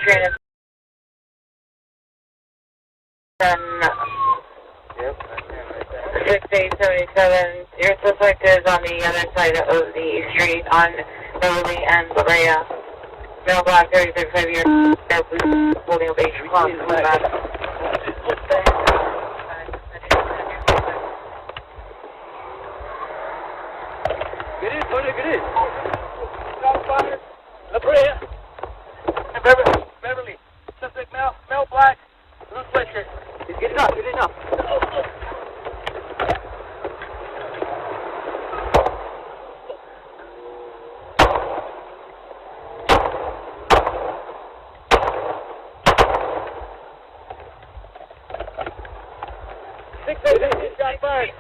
6877. Your suspect is on the other side of the street on Beverly and Brea. Male black, 35 years, holding a beige cloth. Get in, Tony, get in. La Brea. Beverly. Suspect male black, blue sweatshirt. He's getting up, get in up. 6 shot fired.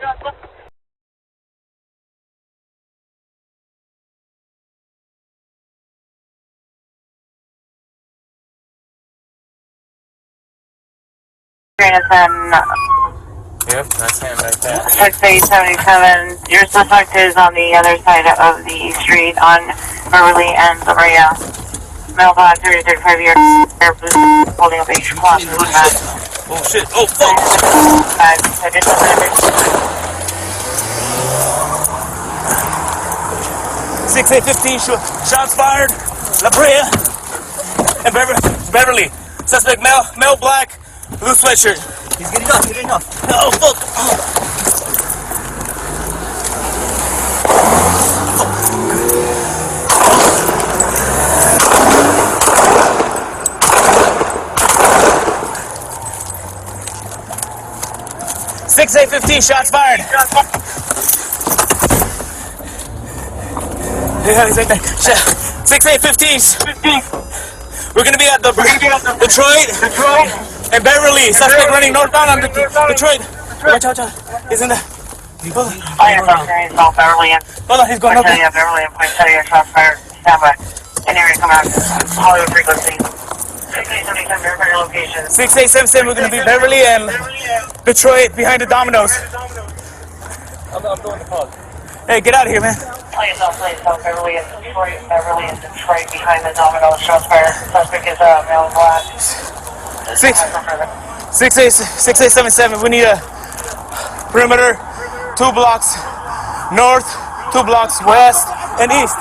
Yep, that's him right there. 6877. Your suspect is on the other side of the street on Beverly and Brea. Male black, 35 years, holding a beige cloth. Oh shit, oh fuck! 6815 shots fired. La Brea and Beverly. Suspect male black, blue sweatshirt. He's getting up, Oh fuck! Oh. 6815 shots fired. Yeah, he's right there. 6815. We're gonna be at the Detroit and Beverly. Suspect running northbound on Detroit. Watch out. He's in the. Hold on. Beverly and Hold on, he's going up. Beverly and Poinsettia, shots fired. Stand by. In area, come out. Hollywood frequency. 6877, verify your location. 6877, we're gonna be Beverly and Detroit behind the Domino's. I'm doing the pause. Hey, get out of here, man. Please don't, Beverly and Detroit behind the Domino's, shots fired. Suspect is male black. 6877, we need a perimeter, 2 blocks north, 2 blocks west and east.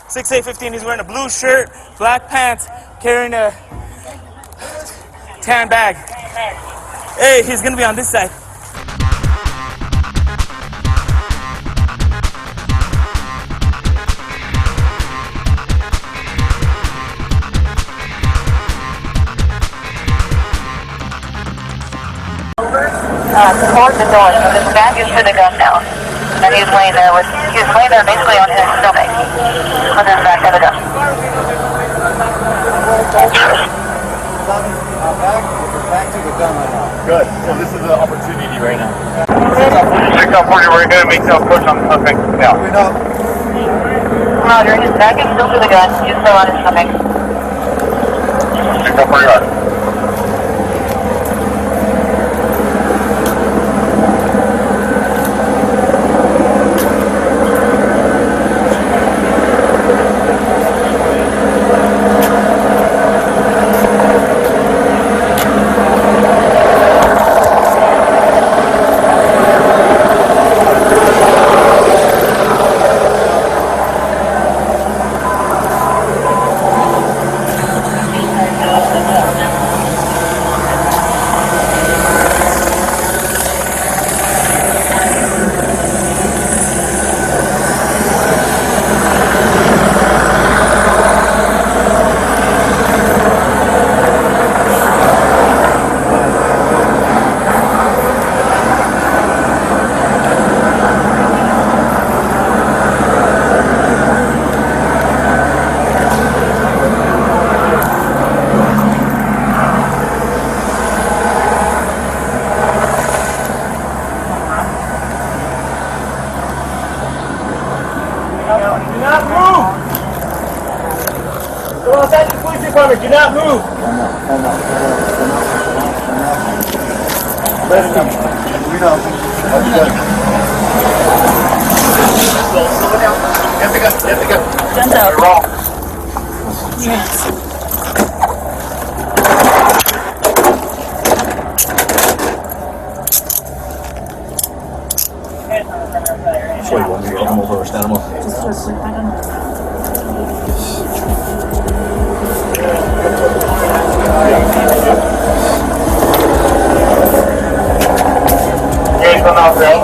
6815, he's wearing a blue shirt, black pants, carrying a tan bag. Hey, he's gonna be on this side. Toward the door, so his back is to the gun now. And he's laying there basically on his stomach. With his back to the gun. Back to the gun right now. Good. So this is an opportunity right now. 640, we're going to make the approach on the suspect now. Roger, his back is still to the gun. He's still on his stomach. 640, right. Do not move. Let him come. We know. slow down. You have to go. You have to go. Stand up. You're wrong. Yes. Soy bueno, vamos a estar más. Jason out there,